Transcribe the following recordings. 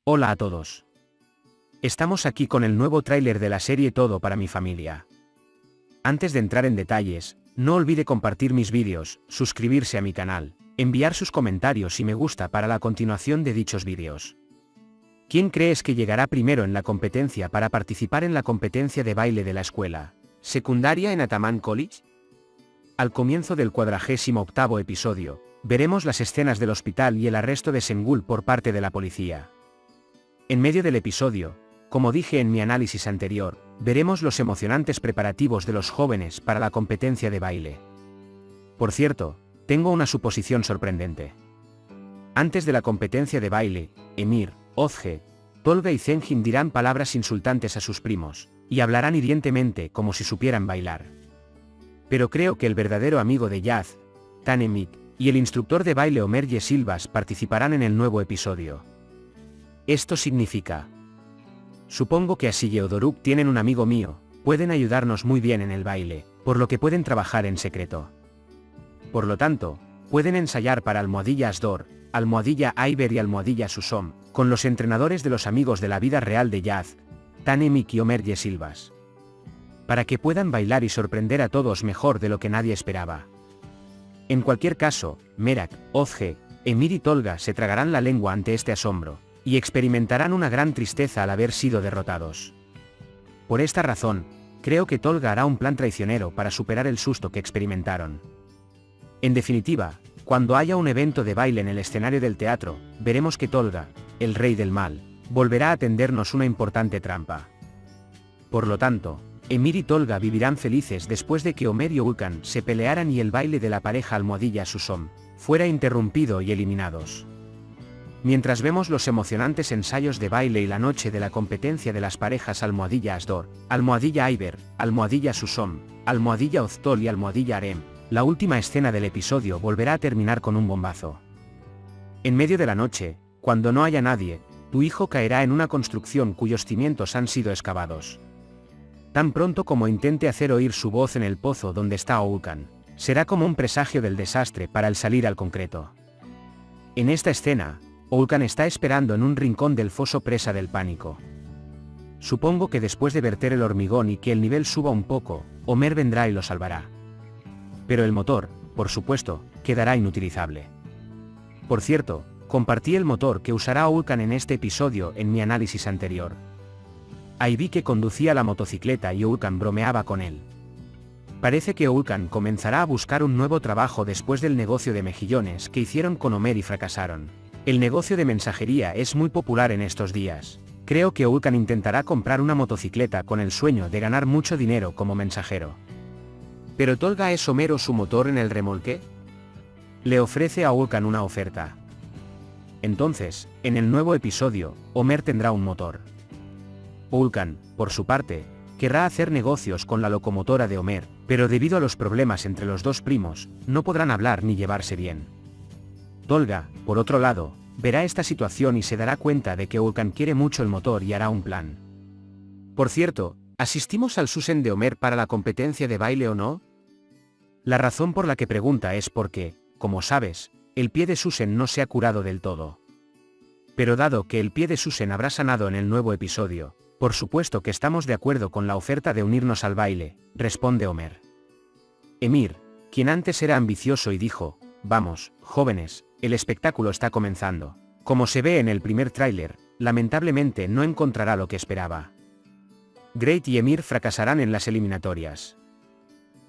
Hola a todos. Estamos aquí con el nuevo tráiler de la serie Todo para mi familia. Antes de entrar en detalles, no olvide compartir mis vídeos, suscribirse a mi canal, enviar sus comentarios y me gusta para la continuación de dichos vídeos. ¿Quién crees que llegará primero en la competencia para participar en la competencia de baile de la escuela secundaria en Ataman College? Al comienzo del 48º episodio, veremos las escenas del hospital y el arresto de Sengul por parte de la policía. En medio del episodio, como dije en mi análisis anterior, veremos los emocionantes preparativos de los jóvenes para la competencia de baile. Por cierto, tengo una suposición sorprendente. Antes de la competencia de baile, Emir, Ozge, Tolga y Zenjin dirán palabras insultantes a sus primos, y hablarán hirientemente como si supieran bailar. Pero creo que el verdadero amigo de Yaz, Tanemik, y el instructor de baile Omer Yesilvas participarán en el nuevo episodio. Esto significa... Supongo que Así y Odoruk tienen un amigo mío, pueden ayudarnos muy bien en el baile, por lo que pueden trabajar en secreto. Por lo tanto, pueden ensayar para Almohadilla Asdor, Almohadilla Aiber y Almohadilla Susom, con los entrenadores de los amigos de la vida real de Yaz, Tanemik y Omer Yesilvas. Para que puedan bailar y sorprender a todos mejor de lo que nadie esperaba. En cualquier caso, Merak, Ozge, Emir y Tolga se tragarán la lengua ante este asombro, y experimentarán una gran tristeza al haber sido derrotados. Por esta razón, creo que Tolga hará un plan traicionero para superar el susto que experimentaron. En definitiva, cuando haya un evento de baile en el escenario del teatro, veremos que Tolga, el rey del mal, volverá a tendernos una importante trampa. Por lo tanto, Emir y Tolga vivirán felices después de que Omer y Ulkan se pelearan y el baile de la pareja Almohadilla Susom fuera interrumpido y eliminados. Mientras vemos los emocionantes ensayos de baile y la noche de la competencia de las parejas Almohadilla Asdor, Almohadilla Aiber, Almohadilla Susom, Almohadilla Oztol y Almohadilla Harem, la última escena del episodio volverá a terminar con un bombazo. En medio de la noche, cuando no haya nadie, tu hijo caerá en una construcción cuyos cimientos han sido excavados. Tan pronto como intente hacer oír su voz en el pozo donde está Ulkan, será como un presagio del desastre para el salir al concreto. En esta escena, Ulkan está esperando en un rincón del foso presa del pánico. Supongo que después de verter el hormigón y que el nivel suba un poco, Omer vendrá y lo salvará. Pero el motor, por supuesto, quedará inutilizable. Por cierto, compartí el motor que usará Ulkan en este episodio en mi análisis anterior. Ahí vi que conducía la motocicleta y Ulkan bromeaba con él. Parece que Ulkan comenzará a buscar un nuevo trabajo después del negocio de mejillones que hicieron con Omer y fracasaron. El negocio de mensajería es muy popular en estos días. Creo que Ulkan intentará comprar una motocicleta con el sueño de ganar mucho dinero como mensajero. ¿Pero Tolga es Omer o su motor en el remolque? Le ofrece a Ulkan una oferta. Entonces, en el nuevo episodio, Omer tendrá un motor. Ulkan, por su parte, querrá hacer negocios con la locomotora de Omer, pero debido a los problemas entre los dos primos, no podrán hablar ni llevarse bien. Tolga, por otro lado, verá esta situación y se dará cuenta de que Ulkan quiere mucho el motor y hará un plan. Por cierto, ¿asistimos al Susen de Omer para la competencia de baile o no? La razón por la que pregunta es porque, como sabes, el pie de Susen no se ha curado del todo. Pero dado que el pie de Susen habrá sanado en el nuevo episodio, por supuesto que estamos de acuerdo con la oferta de unirnos al baile, responde Omer. Emir, quien antes era ambicioso y dijo, vamos, jóvenes, el espectáculo está comenzando. Como se ve en el primer tráiler, lamentablemente no encontrará lo que esperaba. Great y Emir fracasarán en las eliminatorias.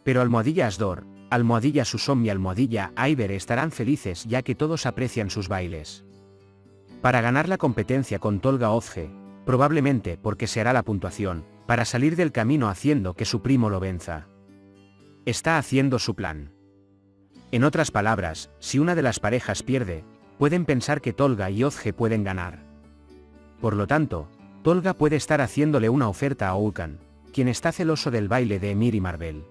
Pero Almohadilla Asdor, Almohadilla Susom y Almohadilla Aiber estarán felices ya que todos aprecian sus bailes. Para ganar la competencia con Tolga Ozge, probablemente porque se hará la puntuación, para salir del camino haciendo que su primo lo venza. Está haciendo su plan. En otras palabras, si una de las parejas pierde, pueden pensar que Tolga y Ozge pueden ganar. Por lo tanto, Tolga puede estar haciéndole una oferta a Ulkan, quien está celoso del baile de Emir y Marvel.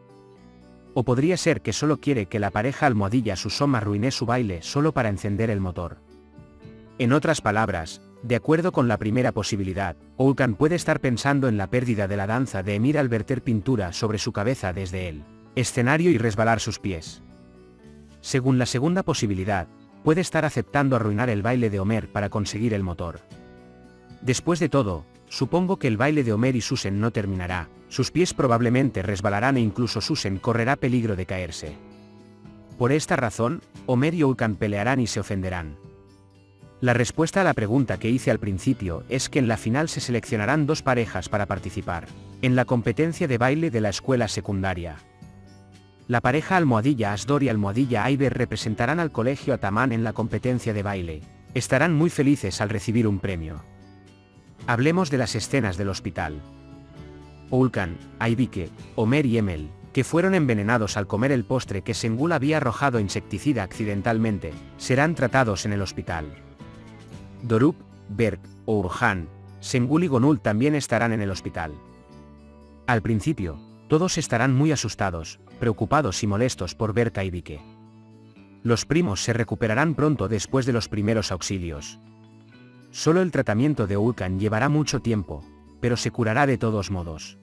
O podría ser que solo quiere que la pareja Almohadilla Susom arruine su baile solo para encender el motor. En otras palabras, de acuerdo con la primera posibilidad, Ulkan puede estar pensando en la pérdida de la danza de Emir al verter pintura sobre su cabeza desde el escenario y resbalar sus pies. Según la segunda posibilidad, puede estar aceptando arruinar el baile de Omer para conseguir el motor. Después de todo, supongo que el baile de Homer y Susan no terminará, sus pies probablemente resbalarán e incluso Susan correrá peligro de caerse. Por esta razón, Homer y Ulcan pelearán y se ofenderán. La respuesta a la pregunta que hice al principio es que en la final se seleccionarán 2 parejas para participar en la competencia de baile de la escuela secundaria. La pareja almohadilla Asdor y almohadilla Iver representarán al colegio Ataman en la competencia de baile. Estarán muy felices al recibir un premio. Hablemos de las escenas del hospital. Ulcan, Aivike, Homer y Emil, que fueron envenenados al comer el postre que Sengul había arrojado insecticida accidentalmente, serán tratados en el hospital. Doruk, Berk, Orhan, Sengul y Gonul también estarán en el hospital. Al principio, todos estarán muy asustados, preocupados y molestos por ver a Aivike. Los primos se recuperarán pronto después de los primeros auxilios. Solo el tratamiento de Ulcan llevará mucho tiempo, pero se curará de todos modos.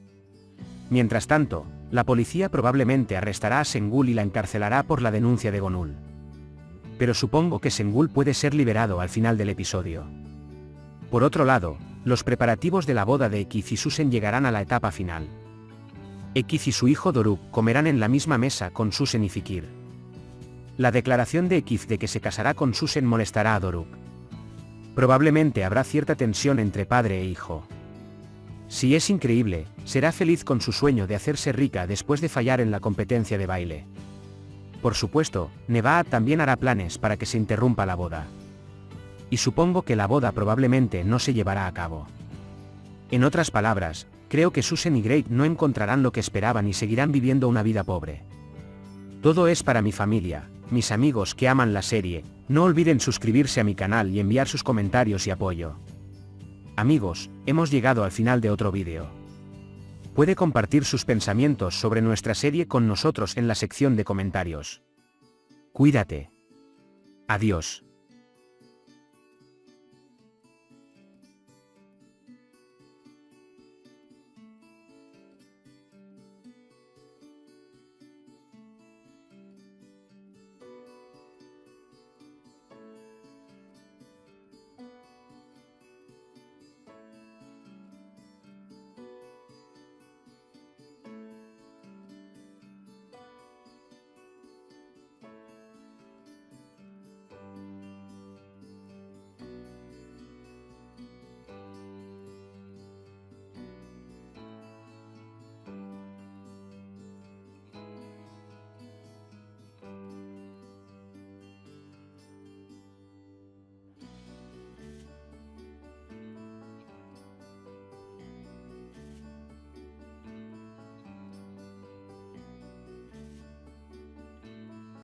Mientras tanto, la policía probablemente arrestará a Sengul y la encarcelará por la denuncia de Gonul. Pero supongo que Sengul puede ser liberado al final del episodio. Por otro lado, los preparativos de la boda de Ekiz y Susan llegarán a la etapa final. Ekiz y su hijo Doruk comerán en la misma mesa con Susan y Fikir. La declaración de Ekiz de que se casará con Susan molestará a Doruk. Probablemente habrá cierta tensión entre padre e hijo. Si es increíble, será feliz con su sueño de hacerse rica después de fallar en la competencia de baile. Por supuesto, Nebahat también hará planes para que se interrumpa la boda. Y supongo que la boda probablemente no se llevará a cabo. En otras palabras, creo que Susan y Greg no encontrarán lo que esperaban y seguirán viviendo una vida pobre. Todo es para mi familia, mis amigos que aman la serie. No olviden suscribirse a mi canal y enviar sus comentarios y apoyo. Amigos, hemos llegado al final de otro vídeo. Puede compartir sus pensamientos sobre nuestra serie con nosotros en la sección de comentarios. Cuídate. Adiós.